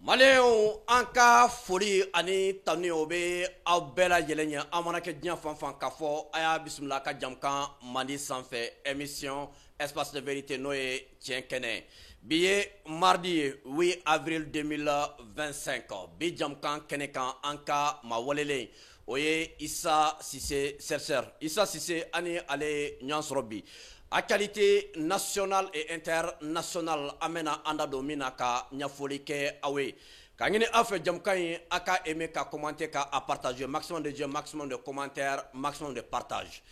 Malien an ka foli ani tani o be aw bɛɛ lajɛlen ye an mana kɛ diɲɛ fan fan k'a fɔ a y'a bisimila ka jamkan Mali sanfɛ émission espace de vérité n'o ye tiɲɛ kɛnɛ bi ye mardi ye 8 avril 2025 bi jamkan kɛnɛ kan an ka maa walelen o ye Issa Sise chercheur Issa Sise ani ale ɲɔgɔn sɔrɔ bi actualité nationale et internationale an bɛna an da don min na ka ɲɛfɔli kɛ aw ye k'a ɲini aw fɛ jamukan in a ka aimer ka commenter ka a partager maximum de j'aime maximum de commentaires maximum de partage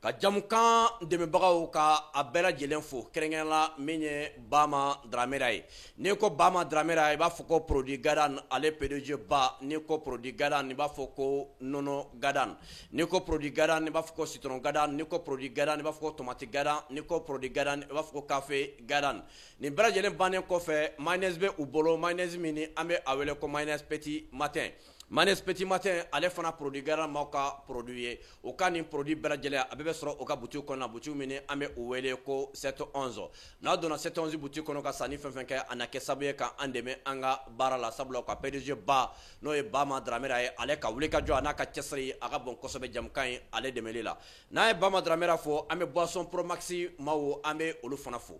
ka jamukan dɛmɛbagaw ka a bɛɛ lajɛlen fo kɛrɛnkɛrɛnnenya min ye Bama Dramera ye n'i ko Bama Dramera i b'a fɔ ko produit Gadan ale PDG ba n'i ko produit Gadan i b'a fɔ ko nɔnɔ Gadan n'i ko produit Gadan i b'a fɔ ko citron Gadan n'i ko produit Gadan i b'a fɔ ko tomate Gadan n'i ko produit Gadan i b'a fɔ ko café Gadan nin bɛɛ lajɛlen bannen kɔfɛ mayonnaise bɛ u bolo mayonnaise min ni an bɛ a wele ko mayonnaise petit matin mayonnaise petit matin ale fana produit Gadan m'aw ka produit ye o ka nin produit bɛɛ lajɛlen a bɛɛ bɛ sɔrɔ o ka boutique kɔnɔ boutique min ni an bɛ u wele ko 711 n'a donna 711 boutique kɔnɔ ka sanni fɛn fɛn kɛ a na kɛ sababu ye ka an dɛmɛ an ka baara la sabula o ka PDG ba n'o ye Bama Dramera ye ale ka wuli ka jɔ a n'a ka cɛsiri a ka bon kosɛbɛ jamukan in ale dɛmɛli la n'a ye Bama Dramera fɔ an bɛ boisson Pro Max maaw an bɛ olu fana fo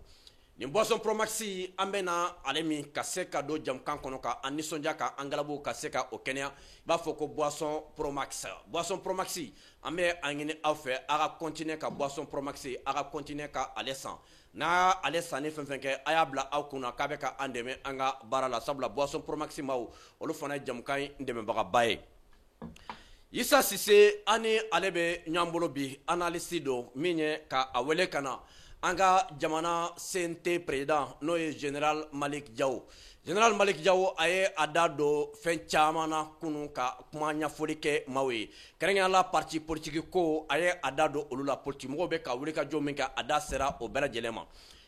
nin boisson Pro Max an bɛ na ale min ka se ka don jamukan kɔnɔ ka an nisɔndiya ka an galabu ka se ka o kɛnɛya i b'a fɔ ko boisson Pro Max an bɛ a ɲini aw fɛ a ka continuer ka boisson Pro Max a ka continuer ka ale san n'a ale sanni fɛn fɛn kɛ a y'a bila aw kunna k'a bɛ ka an dɛmɛ an ka baara la sabula boisson Pro Max maaw olu fana ye jamukan in dɛmɛbagaba ye Issa Sise ani ale bɛ ɲɔgɔn bolo bi analyste don min ye ka a wele ka na an ka jamana CNT président n'o ye général Malick Diaw général Malick Diaw a ye a da don fɛn caman na kunun ka kuma ɲɛfɔli kɛ maaw ye kɛrɛnkɛrɛnnenya la parti politique ko a ye a da don olu la politique mɔgɔw bɛ ka wuli ka jɔ min kɛ a da sera o bɛɛ lajɛlen ma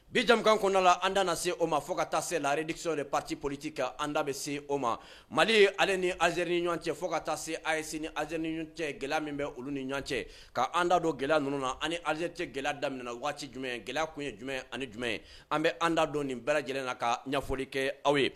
bi jamukan kɔnɔna la an da na se o ma fo ka taa se la réduction des partis politiques an da bɛ se o ma Mali ale ni Algérie ni ɲɔgɔn cɛ fo ka taa se AES ni Algérie ni ɲɔgɔn cɛ gɛlɛya min bɛ olu ni ɲɔgɔn cɛ ka an da don gɛlɛya ninnu na ani Algérie cɛ gɛlɛya daminɛna waati jumɛn gɛlɛya kun ye jumɛn ani jumɛn an bɛ an da don nin bɛɛ lajɛlen na ka ɲɛfɔli kɛ aw ye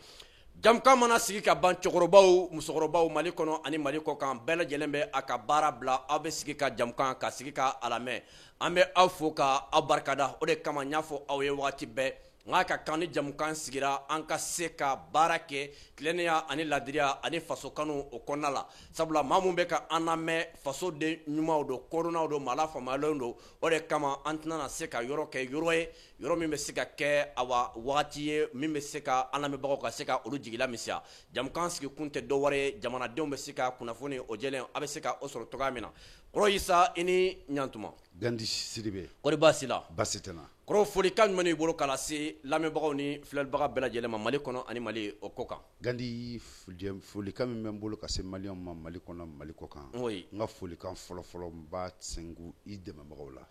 jamukan mana sigi ka ban cɛkɔrɔbaw musokɔrɔbaw Mali kɔnɔ ani Mali kɔ kan bɛɛ lajɛlen bɛ a ka baara bila aw bɛ sigi ka jamukan ka sigi ka a lamɛn an bɛ aw fo ka aw barikada o de kama n y'a fɔ aw ye waati bɛɛ nka ka kan ni jamukan sigira an ka se ka baara kɛ tilennenya ani ladiriya ani faso kanu o kɔnɔna la sabula maa mun bɛ ka an lamɛn faso den ɲumanw don kɔrɔnaw don maa lafaamuyalenw don o de kama an tɛna se ka yɔrɔ kɛ yɔrɔ ye yɔrɔ min bɛ se ka kɛ awa wagati ye min bɛ se ka an lamɛnbagaw ka se ka olu jigila misiya jamukan sigi kun tɛ dɔwɛrɛ ye jamanadenw bɛ se ka kunnafoni o jɛlen a bɛ se ka o sɔrɔ cogoya min na kɔrɔ Issa i ni ɲantuma Gandi Sidibe kɔri baasi la baasi tɛ na kɔrɔ folikan jumɛn b'i bolo k'a lase lamɛnbagaw ni filɛlibaga bɛɛ lajɛlen ma Mali kɔnɔ ani Mali o ko kan Gandi folikan min bɛ n bolo ka se maliyɛnw ma Mali kɔnɔ Mali kɔ kan n ka folikan fɔlɔfɔlɔ n b'a sɛngu i dɛmɛbagaw la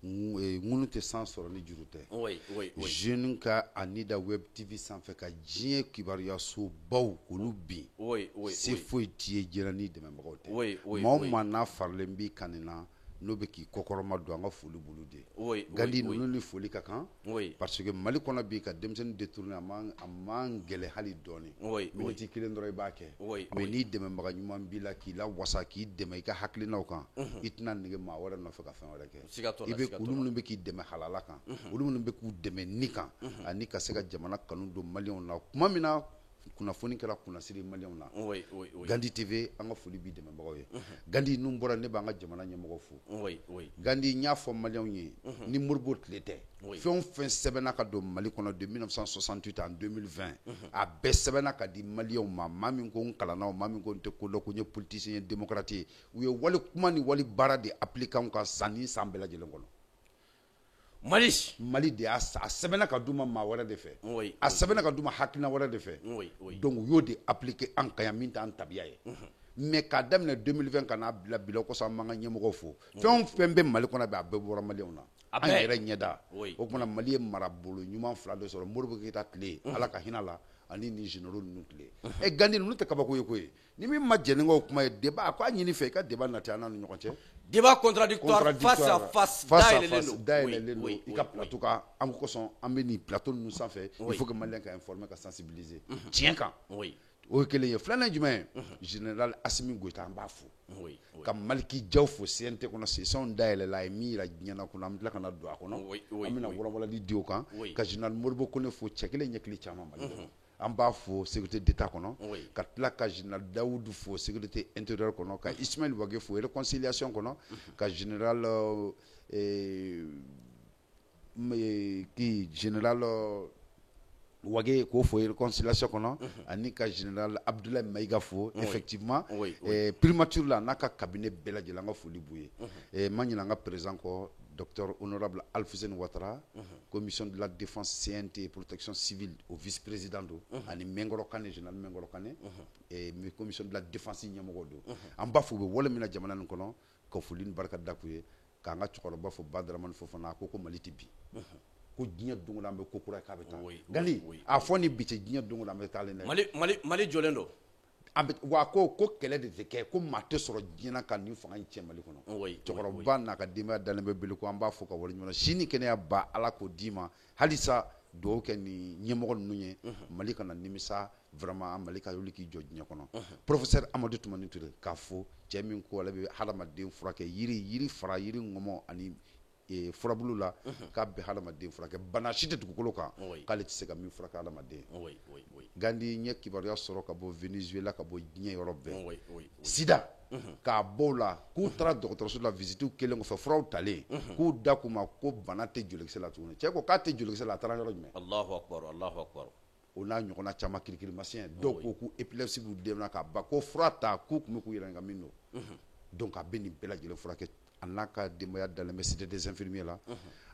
ŋunu tɛ san sɔrɔ ni juru tɛ jeune ka Anida Web TV sanfɛ ka diɲɛ kibaruyaso baw olu bin se foyi t'i ye jɛra ni dɛmɛbagaw tɛ maa o maa n'a faralen b'i kan nin na n'o bɛ k'i kɔkɔrɔma don an ka foli bolo de Gandi ninnu ni foli ka kan parce que Mali kɔnɔ bi ka denmisɛnnin détourner a man gɛlɛ hali dɔɔni miniti kelen dɔrɔn i b'a kɛ mais n'i dɛmɛbaga ɲuman b'i la k'i la wasa k'i dɛmɛ i ka hakilinaw kan i tɛna nege maa wɛrɛ nɔfɛ ka fɛn wɛrɛ kɛ i bɛ olu minnu bɛ k'i dɛmɛ halala kan olu minnu bɛ k'u dɛmɛ ni kan ani ka se ka jamana kanu don maliyɛnw na tuma min na kunnafoni kɛra kunnasiri maliyɛnw na Gandi TV an ka foli b'i dɛmɛbagaw ye Gandi ninnu bɔra ne b'an ka jamana ɲɛmɔgɔ fo Gandi n y'a fɔ maliyɛnw ye ni Moribo tile tɛ fɛn o fɛn sɛbɛnna ka don Mali kɔnɔ de 1968 en 2020 a bɛɛ sɛbɛnna ka di maliyɛnw ma maa min ko n kalanna maa min ko n tɛ ko dɔn ko n ye politicien ye démocrate ye u ye wali kuma ni wali baara de appliquer anw kan san ni san bɛɛ lajɛlen kɔnɔ Mali de a sɛbɛnna ka d'u ma maa wɛrɛ de fɛ a sɛbɛnna ka d'u ma hakilina wɛrɛ de fɛ donc u y'o de appliquer an kan yan min t'an tabiya ye mais k'a daminɛ 2020 ka n'a bila bila ko sa man ka ɲɛmɔgɔw fo fɛn o fɛn bɛ Mali kɔnɔ bɛ a bɛɛ bɔra maliyɛnw na an yɛrɛ ɲɛda o kumana Mali ye marabolo ɲuman 2 de sɔrɔ Modibo Keyita tile Ala ka hinɛ la ani ni généraux ninnu tile Gandi ninnu tɛ kabako ye koyi ni min ma jɛn ni o kuma ye débat ko a ɲini fɛ i ka débat nati an ni ɲɔgɔn cɛ débat contradictoire face à face dayɛlɛlen don i ka plateau ka an ko kosɔn an bɛ nin plateau ninnu sanfɛ il faut que maliyɛn ka informer ka sensibiliser tiɲɛ kan o ye kelen ye filanan jumɛn ye général Assimi Goïta an b'a fo ka Maliki Diaw fo CNT kɔnɔ session dayɛlɛla a ye min yira diɲɛna kɔnɔ an bɛ tila ka na don a kɔnɔ an bɛna wɔlɔwɔlɔli di o kan ka général Modibo Kone fo cɛ kelen ɲɛkili caman Mali kɔnɔ an b'a fo sécurité d'état kɔnɔ ka tila ka général Dawudu fo sécurité intérieure kɔnɔ ka Ismaël Wage fo réconciliation kɔnɔ ka général général Wage k'o fo réconciliation kɔnɔ ani ka général Abdoulaye Maïga fo effectivement primature la n'a ka cabinet bɛɛ lajɛlen an ka foli b'u ye ma ɲinɛ an ka président kɔ docteur honorable Alfousseni Ouattara commission de la défense CNT et protection civile au vice-président do ani Mengoro Kane général Mengoro Kane commission de la défense ɲɛmɔgɔ do an b'a fɔ u bɛ wale min na jamana nin kɔnɔ ka foli ni barika da k'u ye k'an ka cɛkɔrɔba fo Badramani Fofana ko Mali tɛ bi ko diɲɛ don o don an bɛ ko kura k'a bɛ taa Gali a fɔ ni bi cɛ diɲɛ don o don an bɛ taalen dɛ Mali jɔlen don wa ko kɛlɛ de tɛ kɛ ko maa tɛ sɔrɔ diɲɛ ka nin fanga in cɛ Mali kɔnɔ cɛkɔrɔba n'a ka denbaya dalen bɛ bele ko an b'a fɔ ka wale ɲɔgɔn si ni kɛnɛya ba Ala k'o d'i ma halisa dugawu kɛ ni ɲɛmɔgɔ ninnu ye Mali kana nimisa vraiment Mali ka wuli k'i jɔ diɲɛ kɔnɔ professeur Amadou Toumani Touré k'a fɔ cɛ min ko ale bɛ hadamaden furakɛ yiri fara yiri ŋɔmɔ ani furabulu la k'a bɛ hadamaden furakɛ bana si tɛ dugukolo kan k'ale tɛ se ka min furakɛ hadamaden Gandi ɲɛ kibaruya sɔrɔ ka bɔ Venezuela ka bɔ diɲɛ yɔrɔ bɛɛ sida k'a bɔ la k'u taara dɔgɔtɔrɔso la visite kelen kɔfɛ furaw talen k'u da k'u ma ko bana tɛ jolikisɛ la tuguni cɛ ko k'a tɛ jolikisɛ la a taara yɔrɔ jumɛn Allahu akbar o n'a ɲɔgɔnna caman kirikirimasiyɛn dɔw ko ko épilepsie b'u den na k'a ban ko fura ta k'u tun bɛ k'u yɛrɛ ka min don donc a bɛ nin bɛɛ lajɛlen furakɛ a n'a ka denbaya dalen bɛ cité des infirmiers la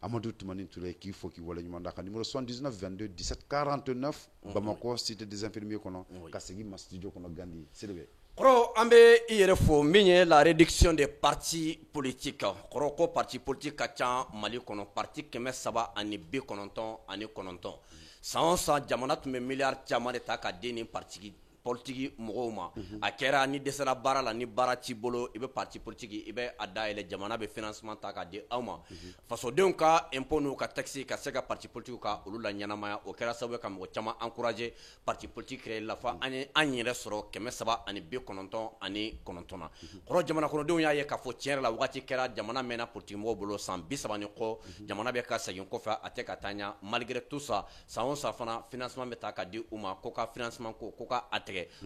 Amadou Toumani Touré k'i fo k'i waleɲuman d'a kan numéro 79 22 17 49 Bamako cité des infirmiers kɔnɔ ka segin ma studio kɔnɔ Gandi Sidibé kɔrɔ an bɛ i yɛrɛ fo min ye la réduction des partis politiques kɔrɔ ko parti politique ka ca Mali kɔnɔ parti 399 san o san jamana tun bɛ miliyari caman de ta ka di nin parti politique mɔgɔw ma a kɛra ni dɛsɛra baara la ni baara t'i bolo i bɛ parti politique i bɛ a dayɛlɛ jamana bɛ financement ta k'a di aw ma fasodenw ka impôt n'u ka taxe ka se ka parti politique ka olu la ɲɛnamaya o kɛra sababu ka mɔgɔ caman encourager parti politique créer la fɔ an ye an yɛrɛ sɔrɔ 399 na kɔrɔ jamana kɔnɔdenw y'a ye k'a fɔ tiɲɛ yɛrɛ la wagati kɛra jamana mɛnna politique mɔgɔw bolo san 30 ni kɔ jamana bɛ ka segin kɔfɛ a tɛ ka taa ɲɛ malgré tout ça san o san fana financement bɛ ta ka di u ma ko ka financement ko ka a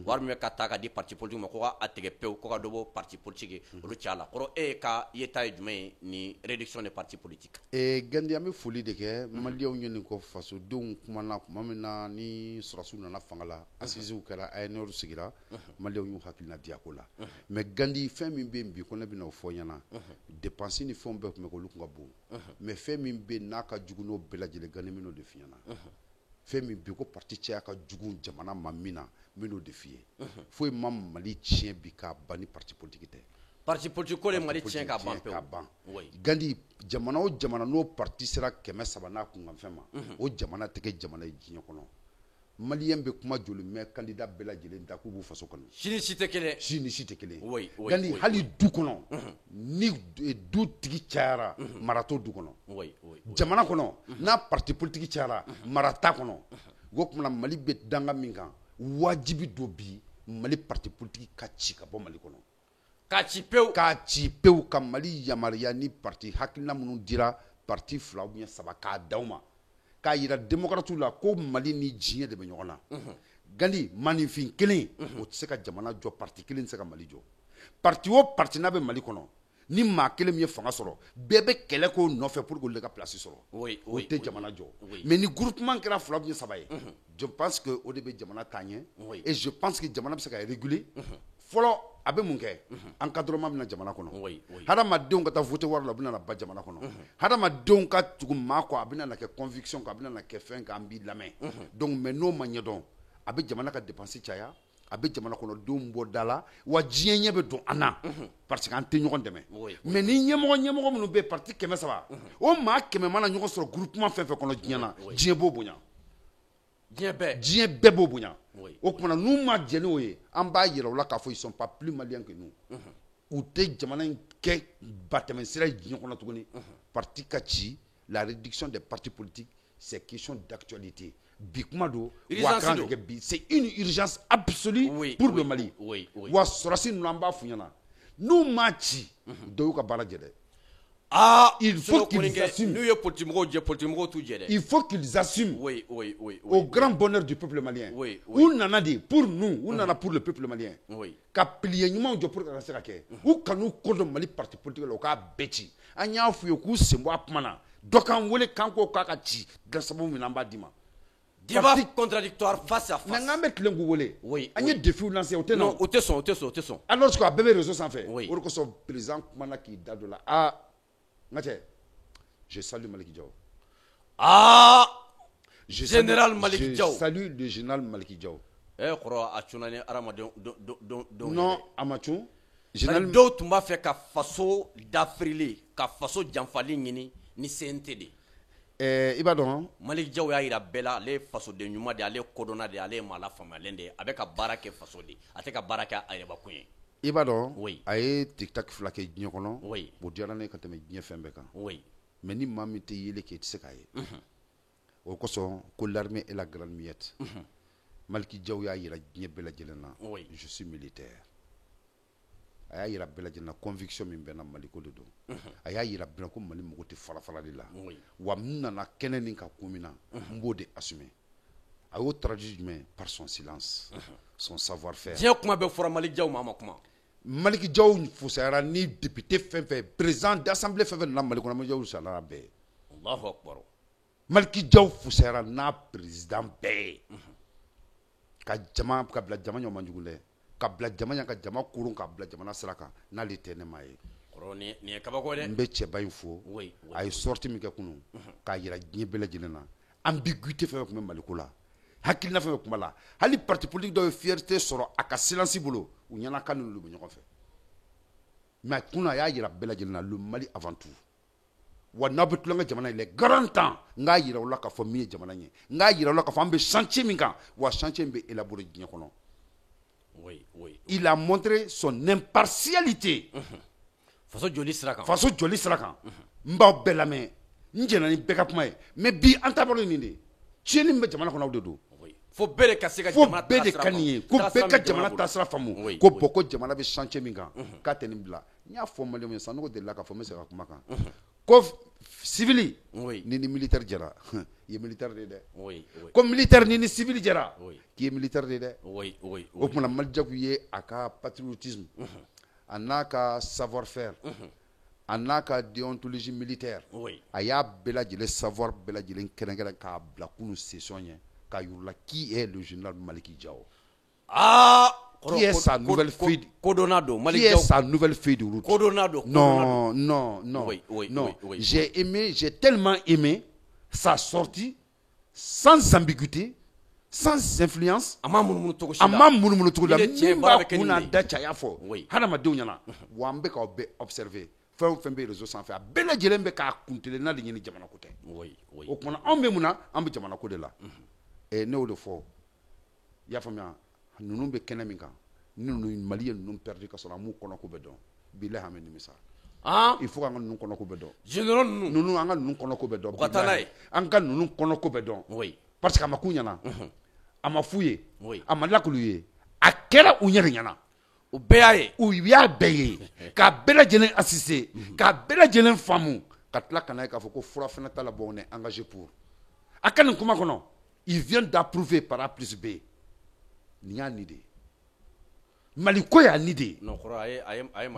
wari min bɛ ka taa ka di parti politique ma ko ka a tigɛ pewu ko ka dɔ bɔ parti politique olu cɛ a la kɔrɔ e ka yeta ye jumɛn ye ni réduction des partis politiques Gandi an bɛ foli de kɛ maliyɛnw ye nin kɔ fasodenw kumana tuma min na ni sɔrɔsiw nana fanga la assisiw kɛra ANR sigira maliyɛnw y'u hakilina di a ko la mais Gandi fɛn min bɛ yen bi ko ne bɛna o fɔ ɲɛna dépense ni fɛnw bɛɛ tun bɛ k'olu kun ka bon mais fɛn min bɛ yen n'a ka jugu n'o bɛɛ lajɛlen Gandi min'o de f'i ɲɛna fɛn min bi ko parti cɛya ka jugu jamana ma min na min'o de f'i ye foyi ma Mali tiɲɛ bi k'a ban ni parti politique tɛ parti politique ko le Mali tiɲɛ ka ban pewu Gandi jamana o jamana n'o parti sera 300 n'a kunkanfɛn ma o jamana tɛ kɛ jamana ye diɲɛ kɔnɔ Maliyɛn bɛ kuma joli mɛn candidat bɛɛ lajɛlen da k'u b'u faso kɔnɔ si ni si tɛ kelen Gandi hali du kɔnɔ ni du tigi cayara mara t'o du kɔnɔ jamana kɔnɔ n'a parti politique cayara mara t'a kɔnɔ o kumana Mali bɛ danga min kan wajibi do bi Mali parti politique ka ci ka bɔ Mali kɔnɔ k'a ci pewu ka Mali yamaruya ni parti hakilina minnu dira parti 2 ou bien 3 k'a d'aw ma k'a yira démocrates la ko Mali ni diɲɛ de bɛ ɲɔgɔn na Gandi maninfin kelen o tɛ se ka jamana jɔ parti kelen tɛ se ka Mali jɔ parti o parti n'a bɛ Mali kɔnɔ ni maa kelen min ye fanga sɔrɔ bɛɛ bɛ kɛlɛ k'o nɔfɛ pour que olu ka place sɔrɔ o tɛ jamana jɔ mais ni groupement kɛra 2 ou bien 3 ye je pense que o de bɛ jamana taa ɲɛ et je pense que jamana bɛ se ka réguler fɔlɔ a bɛ mun kɛ encadrement bɛ na jamana kɔnɔ hadamadenw ka taa voter wari la u bɛ na ba jamana kɔnɔ hadamadenw ka tugu maa kɔ a bɛ na kɛ conviction kan a bɛ na kɛ fɛn kan an b'i lamɛn donc mais n'o ma ɲɛdɔn a bɛ jamana ka dépense caya a bɛ jamana kɔnɔ denw bɔ da la wa diɲɛ ɲɛ bɛ don an na parce que an tɛ ɲɔgɔn dɛmɛ mais ni ɲɛmɔgɔ minnu bɛ parti 300 o maa 100 mana ɲɔgɔn sɔrɔ groupement fɛn fɛn kɔnɔ diɲɛ na diɲɛ b'o bonya diɲɛ bɛɛ b'o bonya o kumana n'u ma jɛ n'o ye an b'a yira u la k'a fɔ ils sont pas plus maliens que nous u tɛ jamana in kɛ batɛmɛsira ye diɲɛ kɔnɔ tuguni parti ka ci la réduction des partis politiques c'est question d'actualité bi kuma do wa kan kɛ bi c'est une urgence absolue pour le Mali wa sɔrɔsi ninnu an b'a f'u ɲɛna n'u ma ci dɔw y'u ka baara jɛ dɛ il faut qu'ils assument. Il faut qu'ils assument au grand bonheur du peuple malien. Ou nana dit pour nous, ou nana pour le peuple malien. Ka plier nyuma jo pour ka se ka kɛ. Ou kanu kodo Mali parti politique lo ka beti. Anya fu yo ku sembo apmana. Dokan wele kanko ka ka ci gasabu minamba dima. Débat contradictoire face à face. Nanga met lengu wele. Anya défi lancer auté non. Auté son. Alors que bébé réseau sans fait. Ou ko so président mana ki dado la je salue Maliki Diaw. Général Maliki Diaw. Je salue le général Maliki Diaw. Non, Amachou. Général Diaw tumba fait ka faso d'Afrique, ka faso janfali nyini ni CNTD. Ibadon Maliki Diaw ya ira bela le faso de nyuma de ale kodona de ale mala famalende avec ka baraka faso de ate ka baraka ayeba kunye. Ibadon a ye tic-tac flaqué diɲɛ kɔnɔ o diyara ne ka tɛmɛ diɲɛ fɛn bɛɛ kan mais ni maa min tɛ yeli kɛ i tɛ se k'a ye o kosɔn ko l'armée est la grande miette Maliki Diaw y'a yira diɲɛ bɛɛ lajɛlen na je suis militaire a y'a yira bɛɛ lajɛlen na conviction min bɛ n na Mali ko de don a y'a yira bɛɛ la ko Mali mago tɛ farafara de la wa n nana kɛnɛ nin kan kun min na n b'o de assumer a y'o traduit jumɛn par son silence son savoir-faire. Diɲɛ kuma bɛ fɔra Maliki Diaw ma ma kuma. Maliki Diaw fusayara ni député fɛn fɛn président d'assemblée fɛn fɛn nana Mali kɔnɔ Maliki Diaw fusayara bɛɛ. Allahu akbar. Maliki Diaw fusayara n'a président bɛɛ. Ka bila jama ɲɔgɔn jugu dɛ. Ka bila jama ɲa ka jama kurun ka bila jamana sira kan n'ale tɛ ne ma ye. Ni ye kabako dɛ. N bɛ cɛba in fo. A ye sortie min kɛ kunun k'a yira diɲɛ bɛɛ lajɛlen na. Ambiguïté fɛn fɛn tun bɛ Mali ko la. Hakilina fɛn fɛn tun b'a la. Hali parti politique dɔw ye fierté sɔrɔ a ka silence bolo. U ɲɛna kan n'olu bɛ ɲɔgɔn fɛ mais kunna a y'a yira bɛɛ lajɛlen na le Mali avant tout wa n'a bɛ tulonkɛ jamana in les grands temps n k'a yira u la k'a fɔ min ye jamana ye n k'a yira u la k'a fɔ an bɛ chantier min kan wa chantier in bɛ élaborer diɲɛ kɔnɔ il a montré son impartialité faso joli sira kan n b'aw bɛɛ lamɛn n jɛna ni bɛɛ ka kuma ye mais bi an taabolo ye nin de ye tiɲɛni min bɛ jamana kɔnɔ aw de don fo bɛɛ de ka se ka jamana taasira faamu. Fo bɛɛ de ka nin ye ko bɛɛ ka jamana taasira faamu ko bɔn ko jamana bɛ chantier min kan k'a tɛ nin bila n y'a fɔ Maliyɛnw ye san n'o delila k'a fɔ n bɛ segin a kuma kan ko civil ni militaire jɛra i ye militaire de ye dɛ ko militaire ni civil jɛra k'i ye militaire de ye dɛ o tumana Mali Diaw ye a ka patriotisme a n'a ka savoir faire a n'a ka déontologie militaire a y'a bɛɛ lajɛlen savoir bɛɛ lajɛlen kɛrɛnkɛrɛn k'a bila kunun session ɲɛ. Qui est le général Maliki Diaw? Qui est sa nouvelle fille? Qui est sa nouvelle fille de route? Non. J'ai tellement aimé sa sortie sans ambiguïté, sans influence. Ama munumunu togo la min b'a kunna da caya fɔ hadamadenw ɲɛna wa n bɛ k'aw bɛɛ observer fɛn o fɛn bɛ réseau sanfɛ a bɛɛ lajɛlen bɛ k'a kuntilenna de ɲini jamana ko tɛ o kumana anw bɛ mun na an bɛ jamana ko de la. Ne y'o de fɔ i y'a faamuya ninnu bɛ kɛnɛ min kan ni Mali ye ninnu perdu ka sɔrɔ an m'u kɔnɔko bɛɛ dɔn bilahi an bɛ nimisa il faut k'an ka ninnu kɔnɔko bɛɛ dɔn général ninnu an ka ninnu kɔnɔko bɛɛ dɔn an ka ninnu kɔnɔko bɛɛ dɔn parce que a ma k'u ɲɛna a ma f'u ye a ma lakulu ye a kɛra u yɛrɛ ɲɛna u bɛɛ y'a ye u y'a bɛɛ ye k'a bɛɛ lajɛlen assister k'a bɛɛ lajɛlen faamu ka tila ka n'a ye k'a fɔ ko fura fana t'a la bon on est engagé pour a ka nin kuma kɔnɔ il vient d'approuver par A plus B. Nin y'a ni de ye. Mali ko y'a ni de ye.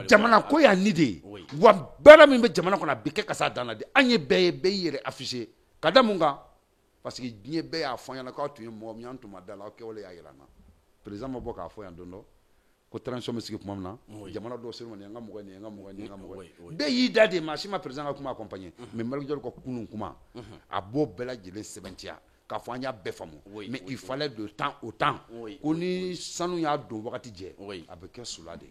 Jamana ko y'a ni de ye. Wa baara min bɛ jamana kɔnɔ a bɛ kɛ ka s'a dan na de. An ye bɛɛ ye bɛɛ y'i yɛrɛ affiché. Ka da mun kan? Parce que diɲɛ bɛɛ y'a fɔ an ɲɛna k'aw tun ye mɔgɔ min ye an tun ma da la aw kɛwale y'a yira an na. Président ma bɔ k'a fɔ yan don dɔ ko transition bɛ sigi tuma min na jamana dɔw sera ma nin ye n ka mɔgɔ nin ye n ka mɔgɔ nin ye n ka mɔgɔ ye. Bɛɛ y'i da de maa si ma président ka kuma accompagner mais Maliki Diaw ka kunun kuma a b'o bɛɛ lajɛlen sɛbɛntiya. k'a fɔ an y'a bɛɛ faamu mais il fallait de temps au temps ko ni sanu y'a don wagati jɛ a bɛ kɛ sula de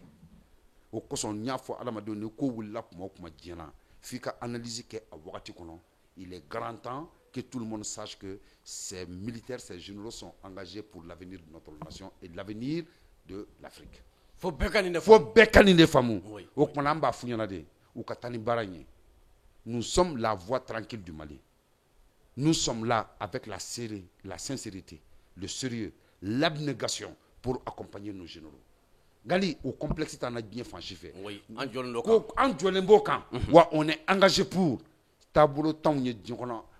o kosɔn n y'a fɔ adamadenw ni ko wulila kuma o kuma diɲɛ na f'i ka analyse kɛ a wagati kɔnɔ il est grand temps que tout le monde sache que ces militaires, ces généraux sont engagés pour l'avenir de notre nation et l'avenir de l'Afrique. Faut bécani de famou. Au Kmanamba Fouyanade, ou Katani Baragné. Nous sommes la voix tranquille du Mali. Nous sommes là avec la sincérité, le sérieux, l'abnégation pour accompagner nos généraux. Gali, au complexe, on a bien franchi fait. Oui, on est engagé pour tableau temps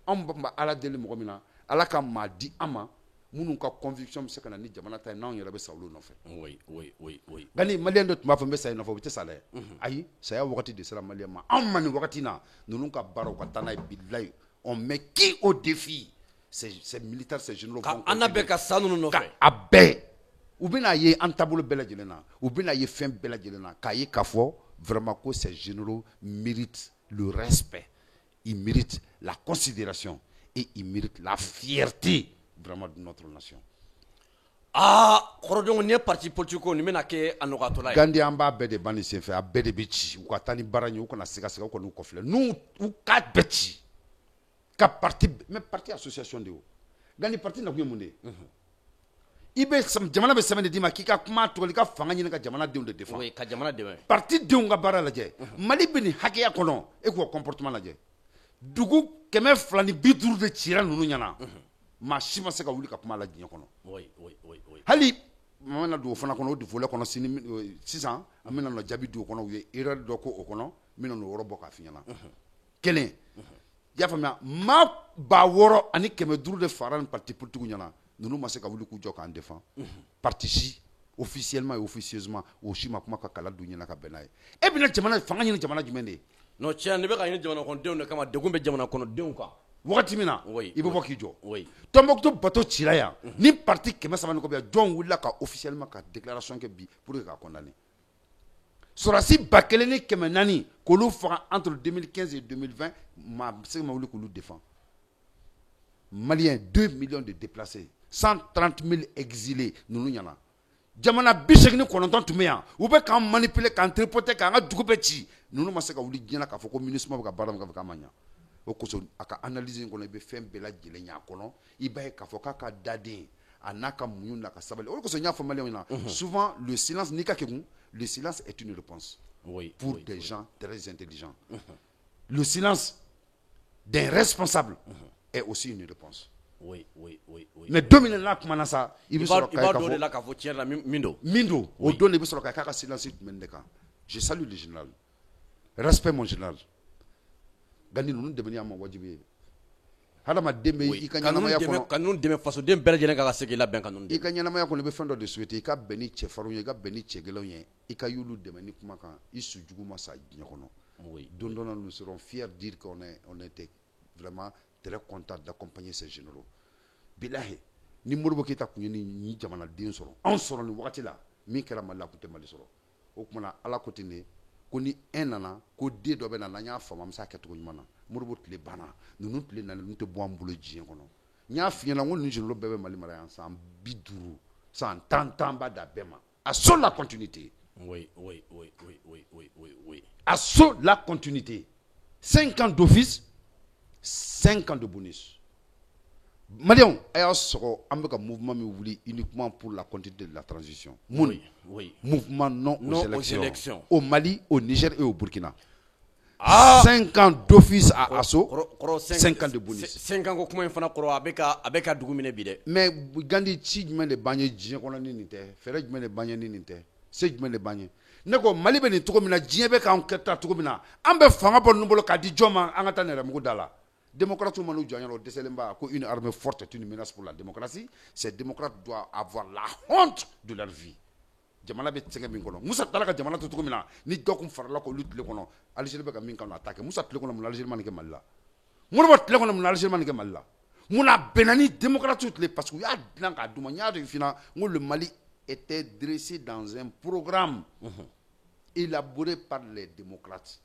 an ba ala deli mɔgɔ min na ala ka maa di an ma minnu ka conviction bɛ se ka na ni jamana ta ye n'anw yɛrɛ bɛ sa olu nɔfɛ. nka ni maliyɛn dɔ tun b'a fɔ n bɛ sa i nɔfɛ o tɛ sa dɛ. ayi saya wagati de sera maliyɛn ma anw ma nin wagati na ninnu ka baaraw ka taa n'a ye bilayi on met qui au défi ces militaires ces généraux. ka an bɛɛ ka sa ninnu nɔfɛ. a bɛɛ u bɛna ye an taabolo bɛɛ lajɛlen na u bɛna ye fɛn bɛɛ lajɛlen na k'a ye k'a fɔ vraiment ko ces généraux méritent le respect. Il mérite la considération et il mérite la fierté vraiment de notre nation. Kɔrɔdɔnw ni parti politique ni bɛna kɛ a nɔgɔyatɔla ye. Gandi an b'a bɛɛ de ban nin senfɛ a bɛɛ de bɛ ci u ka taa ni baara ɲɛ u kana siga u kɔni kɔfilɛ n'u k'a bɛɛ ci ka parti mais parti association de o Gandi parti na kun ye mun de ye. I bɛ jamana bɛ sɛbɛn de d'i ma k'i ka kuma tɔgɔ i ka fanga ɲini ka jamanadenw de défend. Oui, ka jamana dɛmɛ. Parti denw ka baara lajɛ Mali bɛ nin hakɛya kɔnɔ e k'o comportement lajɛ. Dugu 250 de cira ninnu ɲɛna maa si ma se ka wuli ka kuma la diɲɛ kɔnɔ hali ma na don o fana kɔnɔ o volet kɔnɔ sisan an bɛna na jaabi di o kɔnɔ u ye erreur dɔ ko o kɔnɔ n bɛna n'o yɔrɔ bɔ k'a f'i ɲɛna kelen i y'a faamuya maa 600 ani 500 de fara nin parti politique ɲɛna ninnu ma se ka wuli k'u jɔ k'an défend parti si officiellement et officieusement o si ma kuma ka kala don ɲɛna ka bɛn n'a ye e bɛna jamana fanga ɲini jamana jumɛn de ye. Non, tiɲɛ ne bɛ ka ɲini jamana kɔnɔdenw de kama degun bɛ jamana kɔnɔdenw kan. Wagati min na i bɛ bɔ k'i jɔ. Tombouctou bateau cira yan ni parti 300 ni kɔ bɛ jɔn wulila ka officiellement ka déclaration kɛ bi pour que k'a condamner. Sɔrɔdasi 1400 k'olu faga entre 2015 et 2020 maa bɛ se ka wuli k'olu défend. Maliens 2 millions de déplacés 130 000 exilés ninnu ɲɛna. Jamana 89 tun bɛ yan u bɛ k'an manipuler k'an tripoter k'an ka dugu bɛɛ ci ninnu ma se ka wuli diɲɛ na k'a fɔ ko MINUSMA bɛ ka baara min kɛ k'a ma ɲɛ o kosɔn a ka analyse in kɔnɔ i bɛ fɛn bɛɛ lajɛlen y'a kɔnɔ i b'a ye k'a fɔ k'a ka daden a n'a ka muɲu n'a ka sabali o kosɔn n y'a fɔ maliyɛnw ɲɛna souvent le silence n'i ka kɛgun le silence est une réponse pour des gens très intelligents le silence d'un responsable est aussi une réponse. Mais dominer la kumana sa i bɛ sɔrɔ ka dɔ de la k'a fɔ tiɲɛ la min don o don de i bɛ sɔrɔ k'a ka silence jumɛn de kan je salue le général respect mon général Gandi ninnu dɛmɛni y'an ma wajibi ye hadamaden bɛ i ka ɲɛnamaya kɔnɔ ka ninnu dɛmɛ fasoden bɛɛ lajɛlen ka se k'i labɛn ka ninnu dɛmɛ i ka ɲɛnamaya kɔnɔ i bɛ fɛn dɔ de souhaiter i ka bɛn ni cɛfarinw ye i ka bɛn ni cɛgɛlɛnw ye i ka y'olu dɛmɛ ni kumakan i sujugu ma sa diɲɛ kɔnɔ don dɔ la nous serons fiers de dire qu'on était vraiment très content d'accompagner ces généraux. Bilahi ni Modibo Keyita tun ye ni jamanaden sɔrɔ anw sɔrɔ nin wagati la min kɛra Mali la a tun tɛ Mali sɔrɔ o kumana Ala ko ten de ko ni un nana ko den dɔ bɛ na n'an y'a faamu an bɛ se a kɛcogo ɲuman na Modibo tile banna ninnu tile nana ninnu tɛ bɔ an bolo diɲɛ kɔnɔ n y'a f'i ɲɛna n ko ninnu généraux bɛɛ bɛ Mali mara yan san 50 san 10 b'a da bɛɛ ma assure la continuité. Assure la continuité 5 ans d'office 5 ans de bonus. Maliens, a y'a sɔrɔ an bɛ ka mouvement min wuli uniquement pour la continuité de la transition. Mouvement non aux élections. Au Mali, au Niger et au Burkina. 5 ans d'office à Asso, 5 ans de bonus. 5 ans ko kuma in fana kɔrɔ a bɛ ka dugu minɛ bi dɛ. Mais Gandi ci jumɛn de b'an ye diɲɛ kɔnɔ ni nin tɛ fɛɛrɛ jumɛn de b'an ye ni nin tɛ se jumɛn de b'an ye ne ko Mali bɛ nin cogo min na diɲɛ bɛ k'an kɛ ta cogo min na an bɛ fanga bɔ ninnu bolo k'a di jɔn ma an ka taa nɛrɛmugu da la. Démocrates man'u jɔ o dɛsɛlen ba ko une armée forte est une menace pour la démocratie. Ces démocrates doivent avoir la honte de leur vie. Jamana bɛ sɛgɛn min kɔnɔ Musa taara ka jamana to cogo min na ni dɔ kun farala k'olu tile kɔnɔ Algérie bɛ ka min kan a ta kɛ Musa tile kɔnɔ mun na Algérie ma nin kɛ Mali la Modibo tile kɔnɔ mun na Algérie ma nin kɛ Mali la mun na bɛnna ni démocrates tile parce que u y'a dilan k'a d'u ma n y'a de f'i ɲɛna n ko le Mali était dressé dans un programme élaboré par les démocrates.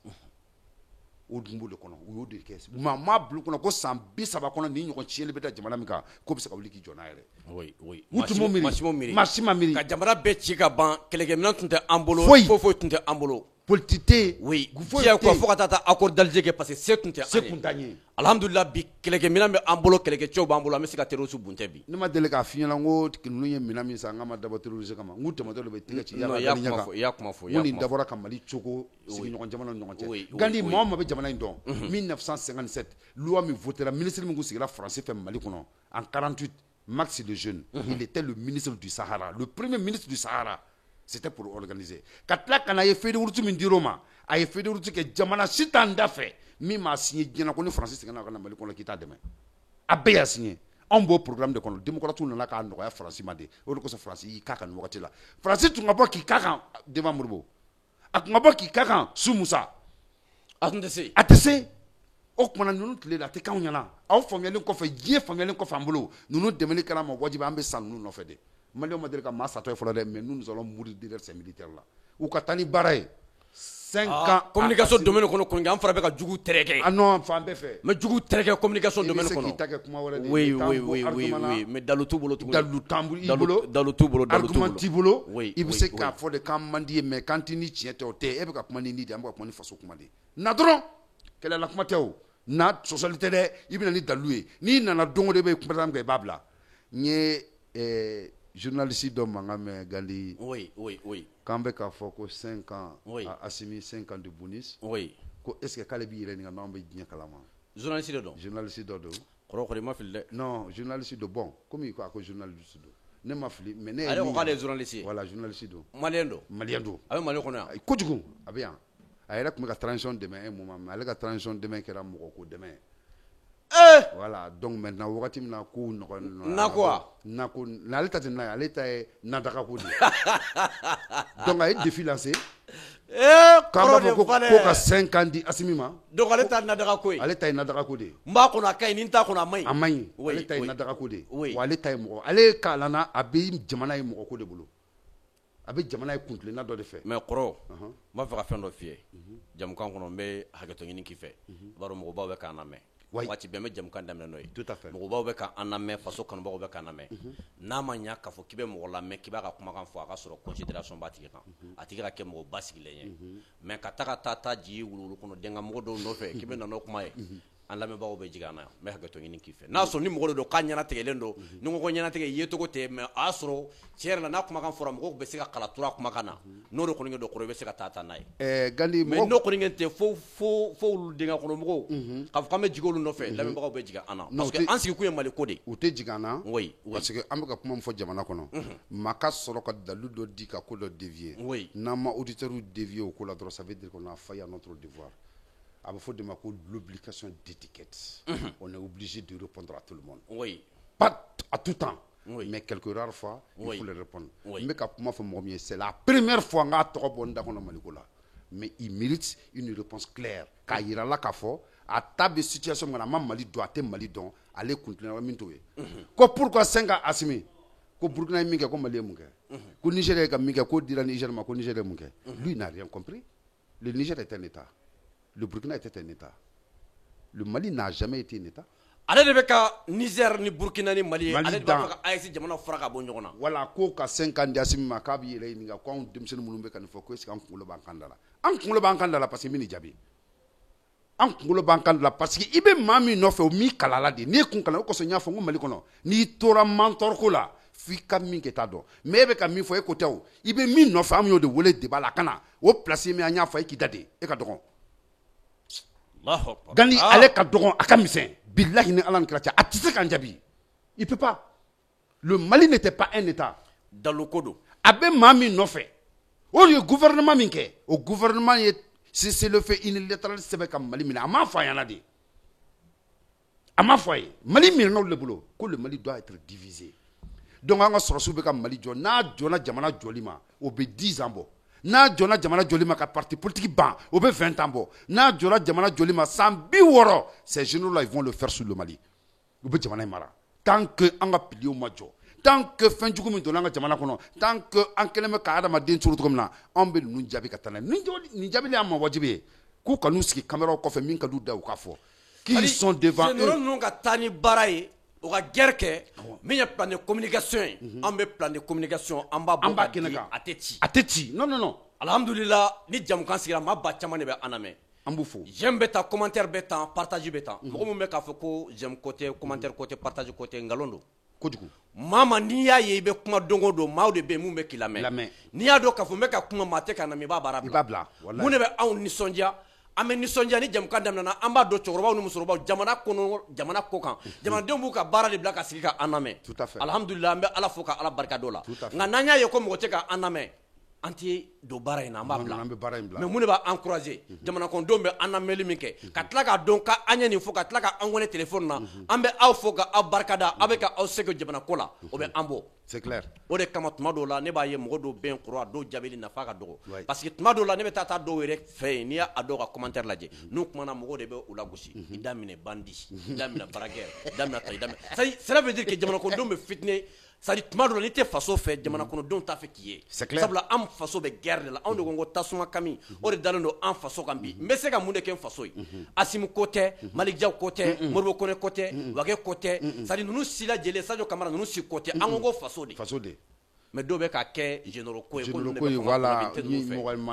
o dumbo le kono o de kess ma blu kono ko san bi saba kono ni nyoko chiele beta jamana mi ka ko bi se ka wuli ki jona yere oui maximum miri ka jamana be ci ka ban kelege minan tunte ambolo fo tunte ambolo politique oui dia ko fo ka ta accord d'Alger parce que c'est tunte alhamdulillah bi kelege minan be ambolo kelege ciow ba ambolo amesi ka terosu bunte bi ni ma dele ka finyala ngo tikinu ye minan mi sa ngama daba terrorisme kama ngutte ma dole be tiga ci ya kuma fo ni dabora kamali choko sigi nyoko jamana nyoko gandi mo be jamana ndo 1957 loi mi votera ministre mi ngusigira français fait Mali kono en 48 Max de Jeune il était le ministre du Sahara le premier ministre du Sahara c'était pour organiser katla kana ye fede urtu min diroma ay fede urtu ke jamana sitanda fe mi ma signé dina ko ni français sigana kana Mali kono kita deme abe ya signé un beau programme de kono démocrate na ka ndo ya français made o ko so français yi kaka no wakati la français tu ngabo ki kaka devant murbo ak ngabo ki kaka sumusa atese o kuma nunu tile la te kan nyana aw famiyalen ko fe ye famiyalen ko fambulo nunu demeli kala mo wajiba ambe san nunu no fe de Mali ma dire ka massa to folo de mais nous allons mourir derrière ces militaires là ou ka tani baraye 5 ans communication domaine kono ko ngam fara be ka jugu tereke ah non fa be fe mais jugu tereke communication domaine kono oui mais dalu tubolo argument tibolo il se ka fo de kam mandi mais quand ni tiete o te e be ka kuma ni di am ka kuma ni faso kuma di na dron kele la kuma teo na socialité de ibina ni dalué ni nana dongo de be kuma ke babla nye journaliste do mangame gandi oui kambe ka foko 5 ans a Assimi 5 ans de bonus ko est-ce que kale bi yele ni ngam be dinya kalama journaliste do ko ma fil non journaliste do bon comme ko journaliste do ne ma fili mais ne ale ko kale journaliste voilà journaliste do malien do abe mali ko na ko jugu abe ayera kuma ka transition demain un moment mais ale ka transition demain kera mo ko demain voilà donc maintenant wakati mina ko na quoi na ko na ale tati na ale tay na daka ko di donc ay défi lancé ko ka 5 ans di Assimi ma donc ale ta na daka ko ale tay na daka ko de mba ko na kay ni ta ko na may amay ale tay na daka ko de wale tay mo ale kalana abi jamana yi mo ko de bulu abi jamana yi kuntle na do de fe mais koro ma fa ka fen do fie jam kan kono be haketo ngini ki fe baro mo ba be kana me wati be me jam kan damna noy tout à fait mo ba be ka aname faso kan ba be kana me na ma nya ka fo kibe mo la me kiba ka kuma kan fo aka soro considération ba tigi kan atigi ka ke mo basigi lenye mais ka ta ji wulu kono denga mo do no fe kibe na no kuma e an lamɛ bawo be jigana me haketo ngini ki fe na so ni mo do kan nyana tegelen do ni ko nyana tege yeto ko te me asoro cher la na kuma kan fora mo be se ka kala tura kuma kana no do ko ngi do ko be se ka tata nay gandi mo mais no ko ngi te fo dinga ko mo ka fa me jigolu no fe lamɛ bawo be jiga ana parce que an sigi ku ye mali ko de o te jigana oui parce que am ka kuma fo jamana kono maka soro ka dalu do di ka ko do dévier na ma auditeur dévier o ko la droit ça veut dire qu'on a failli à notre devoir. Il faut de l'obligation d'étiquette. On est obligé de répondre à tout le monde. Oui. Pas à tout temps. Mais quelques rares fois, il faut les répondre. Mais c'est la première fois que mais il mérite une réponse claire. Quand il y a là, à table de situation, Mali doit être Mali don, aller continuer à m'intoyer. Pourquoi 5 ans Assimi? Ko Burkina Minga ko Mali Munga. Ko Nigeria ka Minga ko dira Niger ma ko Nigeria Munga. Lui n'a rien compris. Le Niger est un État. Le Burkina était un État. Le Mali n'a jamais été un État. Ale de be ka Niger ni Burkina ni Mali ale de ba ka AES jamana fara ka bo ñogona wala ko ka 5 ans Assimi ma ka bi yele ni nga ko on demsen munum be kan fo ko est-ce kan kulo ban kandala an kulo ban kandala parce que mini jabi an kulo ban kandala parce que ibe mami no fe o mi kalala de ni kun kala ko so nya fo ngo Mali kono ni tora mentor ko la fi ka min ke ta do mais be ka mi fo e ko tew ibe mi no fa am yo de wole de bala kana o place mi anya fa e ki dade e ka dogon Gani ale ka dogon akamisen billahi ni alan kratia atise kan jabi il peut pas le Mali n'était pas un État dans le kodo abe mami no fait o le gouvernement minke au gouvernement c'est le fait unilatéral c'est comme Mali mina ama fa yana di ama fa Mali mina no le boulot que le Mali doit être divisé donc on a sorti be comme Mali jo na jona jamana jolima o be 10 ans bo na jona jamana jolima ka parti politique ban au be 20 ans bo na jona jamana jolima sans biworo ces généraux là ils vont le faire sur le Mali au be jamana mara tant que anga pili o majo tant que fin jugu min donanga jamana kono tant que an keleme ka adama den turu tugumna on be nun jabi katana nun jabi le amma wajibi k'u ka n'u sigi caméra kɔfɛ min ka d'u da u k'a fɔ qu'ils sont devant eux généraux ninnu ka taa ni baara ye u ka guerre kɛ min ye plan de communication ye an bɛ plan de communication an b'a bɔ ka di a tɛ ci non alhamdulillah ni jamukan sigira maa ba caman de bɛ an lamɛn an b'u fo j'aime bɛ tan commentaire bɛ tan partage bɛ tan mɔgɔ min bɛ k'a fɔ ko j'aime côté commentaire côté partage côté ngalon don kojugu maa n'i y'a ye i bɛ kuma don o don maaw de bɛ yen mun bɛ k'i lamɛn n'i y'a dɔn k'a fɔ n bɛ ka kuma maa tɛ ka na mɛ i b'a baara bila mun de bɛ anw nisɔndiya an bɛ nisɔndiya ni jamukan daminɛna an b'a dɔn cɛkɔrɔbaw ni musokɔrɔbaw jamana kɔnɔ jamana kɔ kan jamanadenw b'u ka baara de bila ka sigi ka an lamɛn alhamdulillah an bɛ ala fo ka ala barika dɔ la nka n'an y'a ye ko mɔgɔ tɛ ka an lamɛn an tɛ don baara in na an b'a bila mais mun de b'a encourager jamana kɔnɔdenw bɛ an lamɛnli min kɛ ka tila k'a dɔn k'an ye nin fɔ ka tila k'an wele téléphone na an bɛ aw fo ka aw barikada aw bɛ ka aw seko jamana ko la o bɛ an bɔ c'est clair o de kama tuma dɔw la ne b'a ye mɔgɔ dɔw bɛ yen kɔrɔ a dɔw jaabili nafa ka dɔgɔ parce que tuma dɔw la ne bɛ taa dɔw yɛrɛ fɛ yen n'i y'a dɔw ka commentaire lajɛ n'u kumana mɔgɔw de bɛ u lagosi i daminɛ bandi i daminɛ barakɛ i daminɛ ta i daminɛ cela veut dire que jamana kɔnɔdenw bɛ fitinin sadi tuma dɔ la n'i tɛ faso fɛ jamana kɔnɔdenw t'a fɛ k'i ye sabula an faso bɛ guerre de la anw de ko ko tasuma kami o de dalen don an faso kan bi n bɛ se ka mun de kɛ n faso ye Asimu ko tɛ Malick Diaw ko tɛ Modibo Konɛ ko tɛ Wage ko tɛ sadi ninnu si lajɛlen Sadio Kamara ninnu si ko tɛ an ko ko faso de mais dɔw bɛ ka kɛ généraux ko ye ko ninnu de bɛ fanga la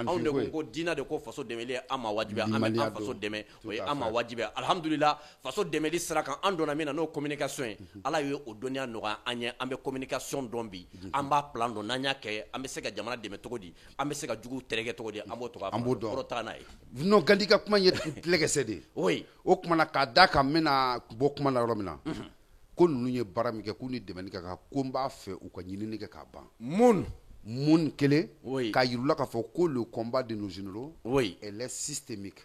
anw de ko ko diinɛ de ko faso dɛmɛli ye an ma wajibiya an bɛ an faso dɛmɛ o ye an ma wajibiya alhamdulillah faso dɛmɛli sira kan an donna min na n'o communication ye ala ye o dɔnniya nɔgɔya an ye an bɛ communication dɔn bi an b'a plan dɔn n'an y'a kɛ an bɛ se ka jamana dɛmɛ cogo di an bɛ se ka juguw tereke cogo di an b'o tɔgɔ kɔrɔ taa n'a ye non Gandi ka kuma ye tilɛkɛsɛ de oui o kumana k'a da kan n bɛna bɔ kuma na yɔrɔ min na ko ninnu ye baara min kɛ k'u ni dɛmɛni ka kan ko n b'a fɛ u ka ɲinini kɛ k'a ban mun kelen k'a yir'u k'a fɔ ko le combat de nos généraux elle est systémique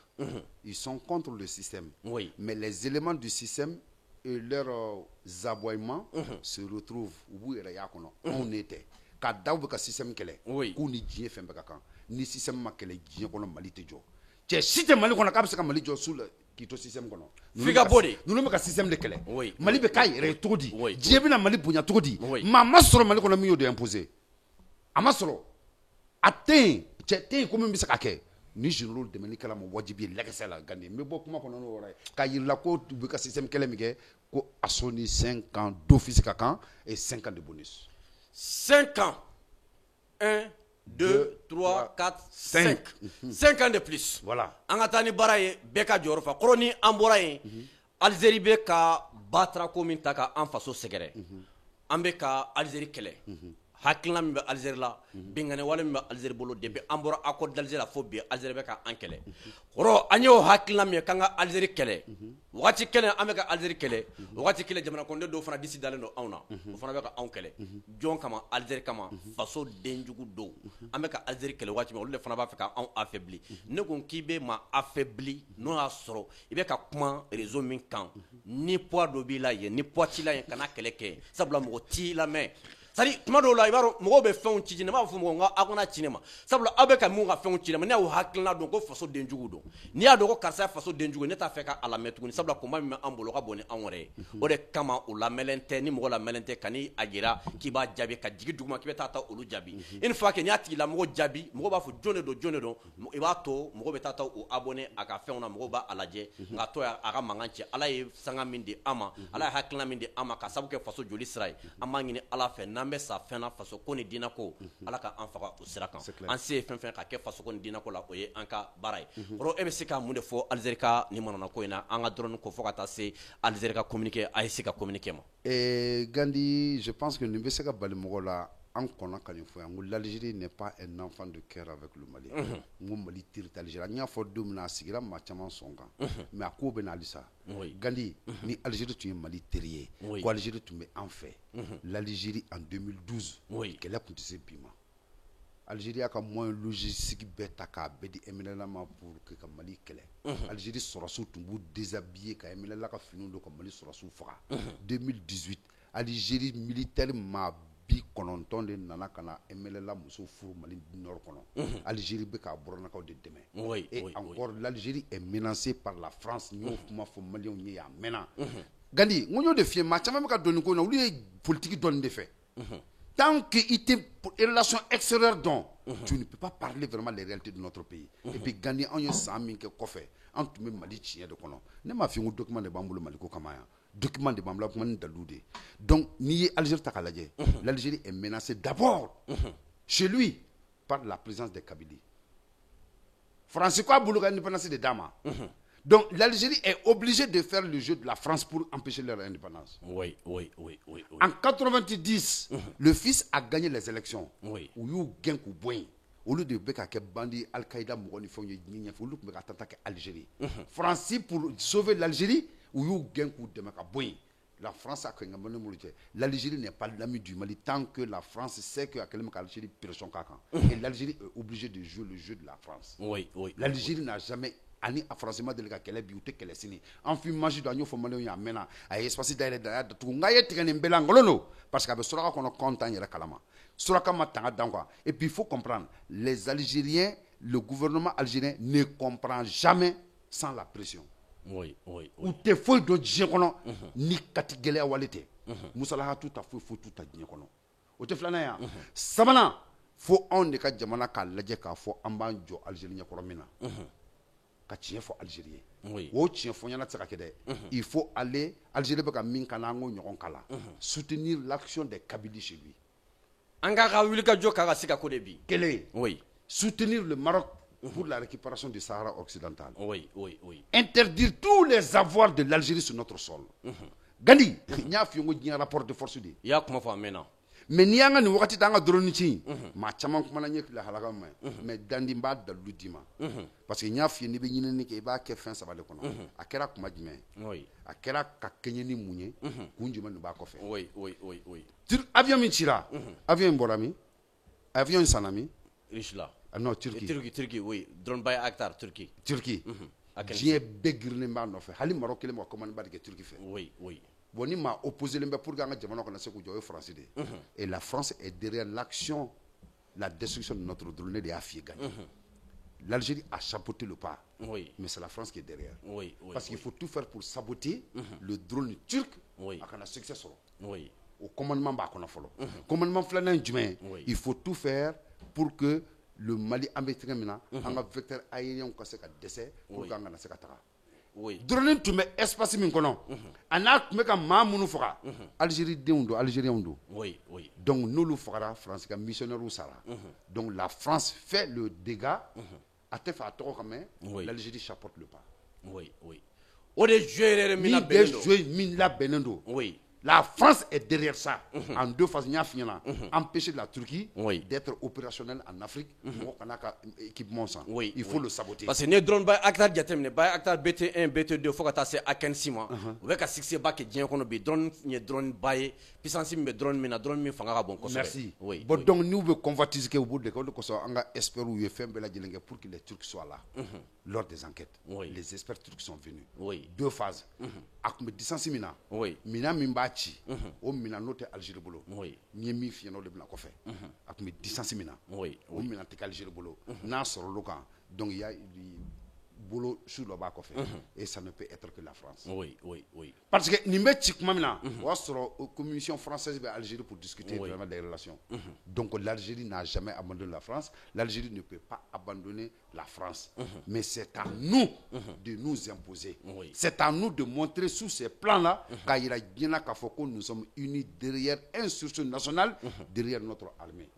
ils sont contre le système mais les éléments du système et leurs aboiements se retrouvent u b'u yɛrɛ y'a kɔnɔ anw ne tɛ k'a da u bɛ ka système kɛlɛ k'u ni diɲɛ fɛn bɛɛ ka kan ni système ma kɛlɛ diɲɛ kɔnɔ Mali tɛ jɔ cɛ si tɛ Mali kɔnɔ k'a bɛ se ka Mali jɔ sous le k'i to système kɔnɔ f'i ka bɔ de ninnu bɛ ka système de kɛlɛ Mali bɛ k'a yɛrɛ ye cogo di diɲɛ bɛna Mali bonya cogo di maa ma sɔrɔ Mali kɔnɔ min y'o de imposer a ma sɔrɔ a tɛ yen cɛ tɛ yen ko min bɛ se ka kɛ ni généraux dɛmɛni kɛla ma wajibi ye lɛgɛsɛ la Gandi n bɛ bɔ kuma kɔnɔ n'o yɔrɔ ye k'a yir'u ko u bɛ ka système kɛlɛ min kɛ ko a sɔnni 5 ans d'office ka kan et 5 ans de bonus 5 ans 1 2 3 4 5 5 ans de plus voilà an ka taa ni baara ye bɛɛ ka jɔyɔrɔ fa kɔrɔ ni an bɔra yen Algérie bɛ ka batarako min ta ka an faso sɛgɛrɛ an bɛ ka Algérie kɛlɛ hakilina min bɛ Algérie la bingani wale min bɛ Algérie bolo depuis an bɔra accord d'Alger la fo bi Algérie bɛ ka an kɛlɛ kɔrɔ an y'o hakilina min ye k'an ka Algérie kɛlɛ wagati kelen an bɛ ka Algérie kɛlɛ wagati kelen jamana kɔnɔden dɔw fana disi dalen don anw na o fana bɛ ka anw kɛlɛ jɔn kama Algérie kama faso denjugu don an bɛ ka Algérie kɛlɛ wagati min olu de fana b'a fɛ ka anw affaibli ne ko k'i bɛ maa affaibli n'o y'a sɔrɔ i bɛ ka kuma réseau min kan ni poids dɔ b'i la yen ni poids t'i la yen kana kɛlɛ kɛ sabula mɔgɔ t'i lamɛn sari tuma dɔw la i b'a dɔn mɔgɔw bɛ fɛnw ci ne b'a fɔ mɔgɔw nka aw kana ci ne ma sabula aw bɛ ka mun ka fɛnw ci ne ma ne y'aw hakilina dɔn ko faso denjugu don n'i y'a dɔn ko karisa ye faso denjugu ne t'a fɛ ka a lamɛn tuguni sabula combat min bɛ an bolo o ka bon ni anw yɛrɛ ye o de kama o lamɛnlen tɛ ni mɔgɔ lamɛnlen tɛ ka ni a jira k'i b'a jaabi ka jigin duguma k'i bɛ taa olu jaabi une fois que n'i y'a tigi la mɔgɔ jaabi mɔgɔw b'a fɔ jɔn de don i b'a to mɔgɔw bɛ taa o abonné a ka fɛnw na mɔgɔw b'a lajɛ nka to a ka mankan cɛ ala ye sanga min di an ma ala ye hakilina min di an ma ka sabu kɛ faso joli sira ye an b'a ɲini ala fɛ n'an bɛ sa fɛn na faso ko ni diinɛ ko ala ka an faga o sira kan an se ye fɛn fɛn ka kɛ faso ko ni diinɛ ko la o ye an ka baara ye kɔrɔ e bɛ se ka mun de fɔ Algérie ka ni manana ko in na an ka dɔrɔn ko fɔ ka taa se Algérie ka communiqué a ye se ka communiqué ma Gandi je pense que nin bɛ se ka bali mɔgɔw la an kɔnna ka nin fɔ yan ko l'Algérie n'est pas un enfant de cœur avec le Mali n ko Mali teri tɛ Algérie n y'a fɔ don min na a sigira maa caman sɔn kan mais a ko bɛ na halisa Gandi ni Algérie tun ye Mali teri ye ko Algérie tun bɛ an fɛ l'Algérie en 2012 kɛlɛ tun tɛ se bi ma Algérie y'a ka moyen logistique bɛɛ ta k'a bɛɛ di MNLA ma pour que ka Mali kɛlɛ Algérie sɔrɔsiw tun b'u déshabiller ka MNLA ka finiw don ka Mali sɔrɔsiw faga 2018 Algérie militaire maa 90 de nana ka na MNLA musow furu Mali nord kɔnɔ Algérie bɛ k'a bɔrɔnakaw de dɛmɛ et encore l'Algérie est menacée par la France n y'o kuma fɔ maliyɛnw ye a mɛnna Gandi n ko n y'o de f'i ye maa caman bɛ ka don nin ko in na olu ye politique dɔnni de fɛ tant que i tɛ relation extérieure dɔn tu ne peux pas parler vraiment les réalités de notre pays. Et puis gagner en 100 000 kofé, en tout même Mali chien de kono. Ne m'a fait un document de bambou Maliko Kamaya. Document de bambou Daloude. Donc, ni Algérie Takaladje. L'Algérie est menacée d'abord chez lui par la présence des Kabylie. Francisco Bouloga indépendance des Damas. Donc l'Algérie est obligée de faire le jeu de la France pour empêcher leur indépendance. Oui. En 90, le fils a gagné les élections. Oui. Où il y a gain ou boin. Au lieu de faire bandi Al-Qaïda, il faut attaquer l'Algérie. France pour sauver l'Algérie, où il y a gain ou boin. La France a créé l'Algérie n'est pas l'ami du Mali tant que la France sait que l'Algérie perd son caca. Et l'Algérie est obligée de jouer le jeu de la France. Oui. L'Algérie n'a jamais ani afrasima de la kele biute kele sini en fi maji do anyo fo mane ya mena ay espace d'aide da tu ngaye tigene mbela ngolono parce que be sura ko no content yera kalama sura ka matanga dangwa. Et puis il faut comprendre, les Algériens, le gouvernement algérien ne comprend jamais sans la pression. Oui. Ou te foi do djekono ni katigele walete musala tout à fait faut tout à djekono o te flana ya sabana fo on de ka jamana ka laje ka fo ambanjo algérien ko romina ka tiɲɛ fɔ Algérien. Oui. O tiɲɛ fɔ ɲɛna tɛ se ka kɛ dɛ. Il faut aller, Algérie bɛ ka min kana an k'o ɲɔgɔn kala. Soutenir l'action des Kabylie chez lui. An ka wuli ka jɔ k'a ka se ka ko de bi. Kelen. Oui. Soutenir le Maroc pour la récupération du Sahara occidental. Oui. Interdire tous les avoirs de l'Algérie sur notre sol. Gandhi, il y a un rapport de force de. Il y a comment faire maintenant. Mais ni anga ni wakati tanga drone ci ma chama kuma na nyek la halaka mais dandi mba dalu dima parce que nya fi ni be nyine ni ke ba ke fin sabale kono akera kuma dime oui akera ka kenye ni munye kunjuma ni ba ko fe oui tur avion min tira avion borami avion sanami Richla non Turquie oui drone by Akhtar Turquie j'ai begirne mba no fe hali Maroc le mo commande ba de Turquie fe oui Boni m'a opposé le pour gagner le monde français. Et la France est derrière l'action, la destruction de notre drone de Afie gagné. L'Algérie a chapeauté le pas, mais c'est la France qui est derrière. Parce qu'il faut tout faire pour saboter le drone turc à un succès. Au commandement, il faut tout faire pour que le Mali ait un vecteur aérien qui a décès pour gagner le secrétaire. Oui. Drone tu mets espace min kono. Ana tu mets comme mamunu fera. Algérie deundo, Algérien ondo. Oui. Donc nous le fera France comme missionnaire ou sala. Donc la France fait le dégât. A te fait tort quand même. L'Algérie chapeaute le pas. Oui. O de jouer mina benendo. Oui. La France est derrière ça. En deux phases, empêcher la Turquie d'être opérationnelle en Afrique. Il faut le saboter. Parce que les drones by Akhtar Diatem, by Akhtar BT1, BT2, il faut que tu aies 6 mois. Vous avez 6 mois que tu aies drone, drone by puissance, mais drone, mais drone, mais fanga bon. Merci. Bon, donc nous voulons convoitiser au bout de l'école, on espère pour que les Turcs soient là lors des enquêtes. Les experts turcs sont venus. Deux phases. Avec distance mina mimbachi o mina note Algérie bolo ni mi fi no le bna ko fe ak mi distance mina o mina te Algérie bolo na soro loka donc il y a bolo sur le bas ko fe et ça ne peut être que la France. Parce que ni metti kuma mina o soro commission française be Algérie pour discuter vraiment des relations. Donc l'Algérie n'a jamais abandonné la France, l'Algérie ne peut pas abandonner la France. Mais c'est à nous de nous imposer. C'est à nous de montrer sous ces plans-là que nous sommes unis derrière une structure nationale, derrière notre armée.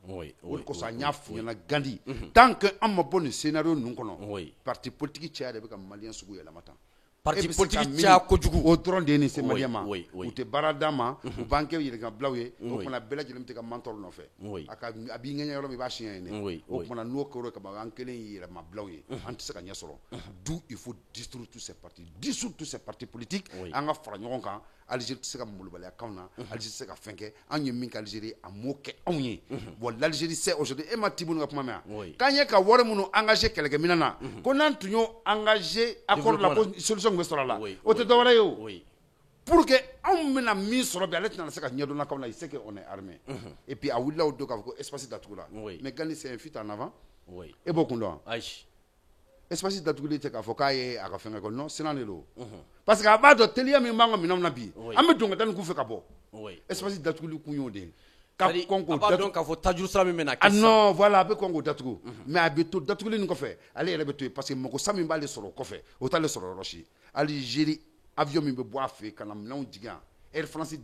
Tant que un bon scénario nous connaissons, parti politique tchad avec un malien sous la matin. Parti politique tchad au trône de ces maliens, ou te baradama, ou banque il a blaué, ou qu'on a bella de l'imté comme mentor non fait. A bien gagné le bachien, ou qu'on a nous correct comme un kelly ma blaué, anti-sagania solo. D'où il faut détruire tous ces partis, dissoudre tous ces partis politiques, en affranchissant. Algérie sera moulbala kauna, Algérie sera finke, en yemink Algérie a moqué on y. Bon, l'Algérie sait aujourd'hui, et ma tiboun à ma quand il y a qu'à voir mon engagé quelques minutes, qu'on a tout engagé à la solution de ce là. Au te donner pour que on me la mise sur le balai dans la seconde de comme là, il sait qu'on est armé. Et puis à Oula ou Doka, espace d'Atoula. Mais Gani c'est un fit en avant. Et beaucoup d'en. Espace d'Atoula, c'est qu'à Fokaye, à Rafenga, non, c'est l'anneau. Parce qu'à bas de Télia, mais manga, mais non, nabi. Ametung, t'as un coup fait cabot. Espace d'Atoula, couillon de. ka Congo donc ka fo tajuru sira min bɛna kɛ ah non voilà a bɛ Congo datugu mais a bɛ to datuguli nin kɔfɛ ale yɛrɛ bɛ to yen parce que mɔgɔ sa min b'ale sɔrɔ kɔfɛ o t'ale sɔrɔ yɔrɔ si Algérie avion min bɛ bɔ a fɛ yen ka na minɛnw jigin yan Air France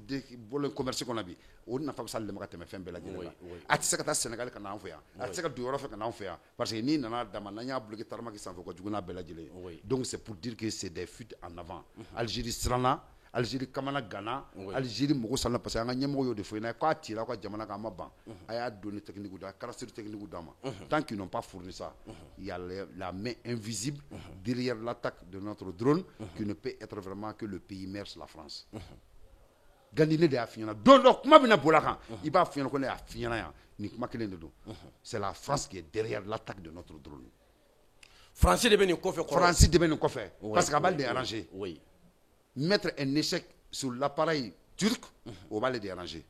bɔlen commerce kɔnɔ bi o nafa bɛ s'ale de ma ka tɛmɛ fɛn bɛɛ lajɛlen la a tɛ se ka taa Sénégal ka na an fɛ yan a tɛ se ka don yɔrɔ fɛ ka na an fɛ yan parce que n'i nana dama n'an y'a bloqué taramaki sanfɛ o ka jugu n'a bɛɛ lajɛlen donc c'est pour dire que c'est des fuites en avant Algérie siranna Algérie kamana gana Algérie mɔgɔ sanna parce que an ka ɲɛmɔgɔ y'o de fɔ n'a ye k'a cira aw ka jamana kan a ma ban a y'a donné technique da carrosserie technique d'a ma tant qu'ils n'ont pas fourni ça il y a la main invisible derrière l'attaque de notre drone qui ne peut être vraiment que le pays mère la France Gandhi ne de y'a f'i ɲɛna don dɔ kuma bɛna bɔra kan i b'a f'i ɲɛna ko ne y'a f'i ɲɛna yan nin kuma kelen de don c'est la France qui est derrière l'attaque de notre drone France de bɛ nin kɔfɛ France de bɛ nin kɔfɛ parce que a b'ale déranger mettre un échec sur l'appareil turc o b'ale déranger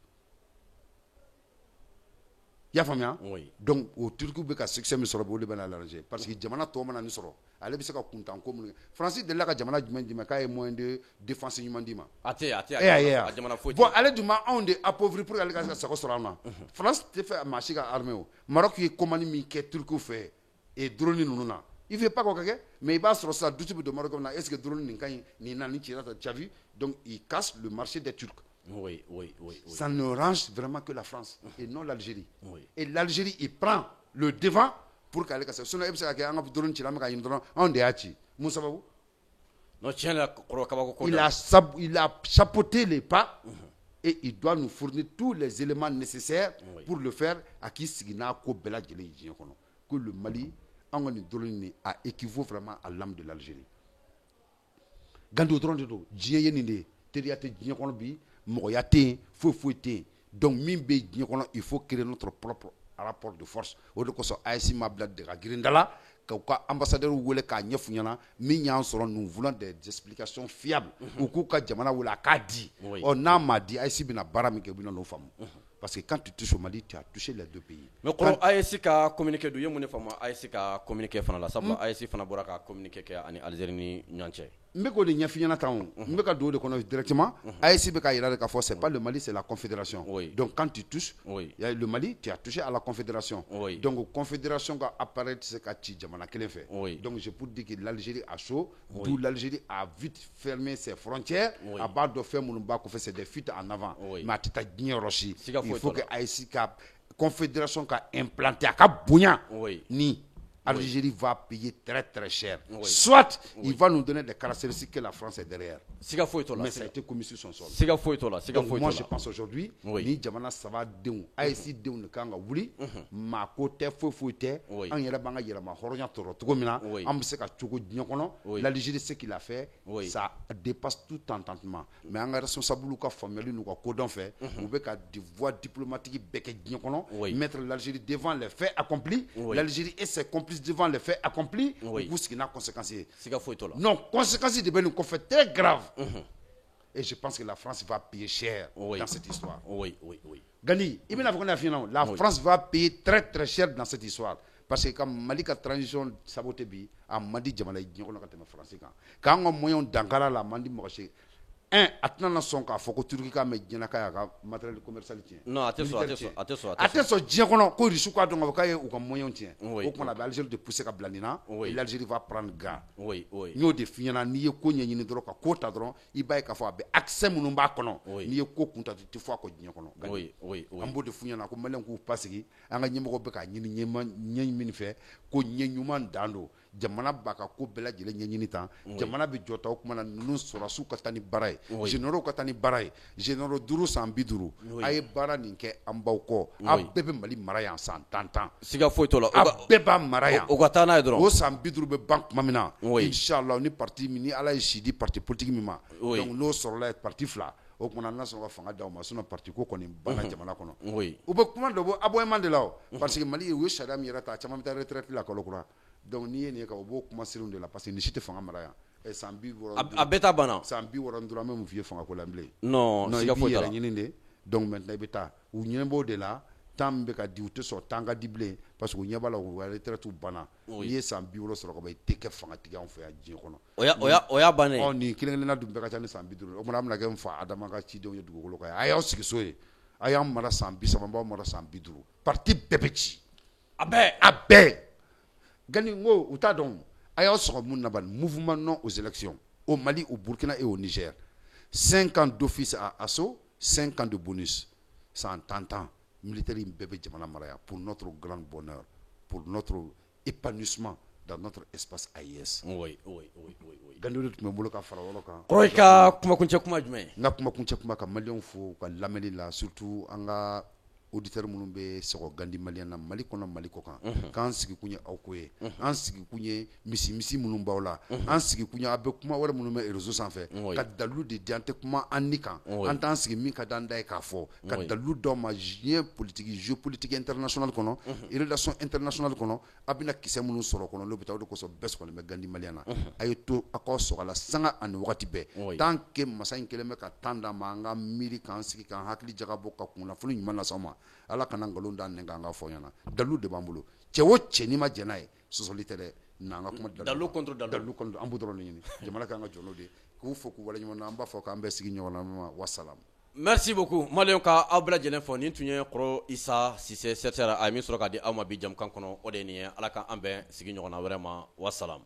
i y'a faamuya donc o turc bɛ ka succès min sɔrɔ o de bɛ n'ale arranger parce que jamana tɔ mana nin sɔrɔ ale bɛ se ka kuntan ko minnu kɛ France delila ka jamana jumɛn d'i ma k'a ye moyen de défense ɲuman d'i ma a tɛ a jamana foyi bon ale dun ma anw de appauvrir pour que ale ka se ka sago sɔrɔ an na France tɛ fɛ maa si ka armée o Maroc ye commande min kɛ turkiw fɛ et drone ninnu na il fait pas quoi que mais il va sur ça du type de Maroc comme est-ce que drone nin kan ni na ni tira tu as vu donc il casse le marché des Turcs oui ça ne range vraiment que la France et non l'Algérie et l'Algérie il prend le devant pour qu'elle casse sinon il sera que drone tira mais drone on de achi musababu non tiens la il a chapeauté les pas et il doit nous fournir tous les éléments nécessaires pour le faire à qui signa ko bela jeli kono que le Mali a équivaut vraiment à l'âme de l'Algérie. Gando dron de do diɲɛ ye nin de ye teriya tɛ diɲɛ kɔnɔ bi mɔgɔya tɛ yen foyi tɛ yen donc min bɛ diɲɛ kɔnɔ il faut créer notre propre rapport de force o de kosɔn AES ma bila daga girinda la k'u ka ambassadeur wele k'a ɲɛf'u ɲɛna min y'an sɔrɔ nous voulons des explications fiables u k'u ka jamana wele a k'a di n'a m'a di AES bɛna baara min kɛ u bɛna n'o faamu. Parce que quand tu touches au Mali, tu as touché les deux pays. Mais quand AES ka communiqué du yemune fama AES ka communiqué fana la sabula AES fana bora ka communiqué kɛ ani Algérie ni ɲɔgɔn cɛ. N bɛ k'o de ɲɛf'i ɲɛna tan o. N bɛ ka don o de kɔnɔ directement. AES bɛ ka yira de k'a fɔ c'est pas le Mali, c'est la Confédération. Donc quand tu touches, le Mali, tu as touché à la Confédération. Donc Confédération ka appareil tɛ se ka ci jamana kelen fɛ. Donc je peux dire que l'Algérie a chaud, d'où l'Algérie a vite fermé ses frontières. A b'a dɔn fɛn minnu b'a kɔfɛ c'est des fuites en avant. Mais a tɛ taa diɲɛ yɔrɔ si. Il faut que AES ka Confédération ka implanté à ka bonya ni Algérie va payer très très cher. Soit il va nous donner des caractéristiques que la France est derrière. Mais ça a été commis sur son sol. Donc moi je pense aujourd'hui, ni jamana saba denw AES denw de kan ka wuli maa ko tɛ foyi tɛ an yɛrɛ b'an ka yɛlɛma hɔrɔnya tɔrɔ cogo min na an bɛ se ka cogo diɲɛ kɔnɔ l'Algérie ce qu'il a fait ça dépasse tout entendement mais an ka responsable ka faamuyali n'u ka kodɔn fɛ u bɛ ka voie diplomatique bɛɛ kɛ diɲɛ kɔnɔ mettre l'Algérie devant les faits accomplis l'Algérie et ses complices devant les faits accomplis vous ce qui n'a conséquence non conséquence de bɛ nin kɔfɛ très grave et je pense que la France va payer cher dans cette histoire Gani i bɛna fɔ ko ne y'a f'i ɲɛna la France va payer très très cher dans cette histoire parce que ka Mali ka transition saboté bi a man di jamana ye diɲɛ kɔnɔ ka tɛmɛ France kan k'an ka moyens dankara la a man di mɔgɔ si a tɛna sɔn k'a fɔ ko Turki k'a mɛn diɲɛ na k'a y'a ka matériel commercial tiɲɛ non a tɛ sɔn diɲɛ kɔnɔ ko Russie k'a dɔn k'a fɔ k'a ye u ka moyens tiɲɛ o kumana a bɛ Algérie de pousser ka bila nin na l'Algérie va prendre garde n y'o de f'i ɲɛna n'i ye ko ɲɛɲini dɔrɔn ka ko ta dɔrɔn i b'a ye k'a fɔ a bɛ accès minnu b'a kɔnɔ n'i ye ko kunta i tɛ fɔ a kɔ diɲɛ kɔnɔ an b'o de f'u ɲɛna ko maliyɛnw k'u basigi an ka ɲɛmɔgɔ bɛ k'a ɲini ɲɛ min fɛ ko ɲɛ ɲuman dan don jamana b'a ka ko bɛɛ lajɛlen ɲɛɲini tan jamana bɛ jɔ ta o kumana ninnu sɔrɔsiw ka taa ni baara ye généraux ka taa ni baara ye généraux 5 san 50 a ye baara nin kɛ an baw kɔ a bɛɛ bɛ Mali mara yan san 10 siga foyi t'o la a bɛɛ b'a mara yan o ka taa n'a ye dɔrɔn o san 50 bɛ ban tuma min na inchallah ni parti min ni Ala ye si di parti politique min ma donc n'o sɔrɔla parti fila o kumana n'a sɔrɔ ka fanga d'aw ma sinon parti ko kɔni banna jamana kɔnɔ u bɛ kuma dɔ bɔ aboyement de la o parce que Mali u ye sariya min yɛrɛ ta caman bɛ taa retraite la kalo kura donc n'i ye nin ye ka o b'o kuma serenw de la parce que nin si tɛ fanga mara yan san 60 a bɛɛ ta banna san 60 an bɛ mun f'i ye fanga ko la bilen non siga foyi t'a la i b'i yɛrɛ ɲini de donc maintenant i bɛ taa u ɲɛ b'o de la temps min bɛ ka di u tɛ sɔn temps ka di bilen parce que u ɲɛ b'a la u ka retraite banna n'i ye san 60 sɔrɔ ka ban i tɛ kɛ fangatigi anw fɛ yan diɲɛ kɔnɔ o y'a bannen nin kelen kelenna dun bɛɛ ka ca ni san 50 o kumana an bɛna kɛ n fa Adama ka cidenw ye dugukolo kan a y'aw sigi so ye a y'an mara san 30 an b'aw mara san 50 parti bɛɛ bɛ ci a bɛɛ Gani ngo u t'a dɔn a y'aw sɔgɔ mun na bani mouvement non aux élections au Mali, au Burkina et au Niger. 5 ans d'office à Asso, 5 ans de bonus. C'est en tentant militaire bébé Djamana Maraya pour notre grand bonheur, pour notre épanouissement dans notre espace AIS. Oui. Gani tu me bolo ka fara wolo kan. Kroika kuma kunche kuma jumɛn? Na kuma kunche kuma ka Maliens fo ka lameli la surtout anga auditeur minnu bɛ sɔgɔ gandi malien na Mali kɔnɔ Mali kɔ kan k'an sigi kun ye aw ko ye an sigi kun ye misi minnu b'aw la an sigi kun ye a bɛ kuma wɛrɛ minnu bɛ réseau sanfɛ ka dalilu de di an tɛ kuma an ni kan an t'an sigi min ka d'an da ye k'a fɔ ka dalilu d'aw ma diɲɛ politique géopolitique international kɔnɔ relation international kɔnɔ a bɛna kisɛ minnu sɔrɔ kɔnɔ n'o bɛ taa o de kosɔn bɛɛ sɔgɔlen bɛ gandi malien na a ye to a k'aw sɔgɔ a la sanga ani wagati bɛɛ tant que masa in kɛlen bɛ ka temps d'an ma an ka miiri k'an sigi k'an hakili jagabɔ ka kunnafoni ɲuman lase aw ma ala kana ngalon da nɛgɛ an ka fɔ ɲɛna dalu de b'an bolo cɛ o cɛ n'i ma jɛn n'a ye sɔsɔli tɛ dɛ n'an ka kuma dalu contre an b'o dɔrɔn de ɲini jamana kan ka jɔ n'o de k'u fo k'u waleɲuman dɔn an b'a fɔ k'an bɛɛ sigi ɲɔgɔn na wa salam. Merci beaucoup Malien ka aw bɛɛ lajɛlen fɔ nin tun ye Kɔrɔ Isa Sise secrétaire a ye min sɔrɔ k'a di aw ma bi jamukan kɔnɔ o de ye nin ye ala k'an bɛɛ sigi ɲɔgɔn na wɛrɛ ma wa salam.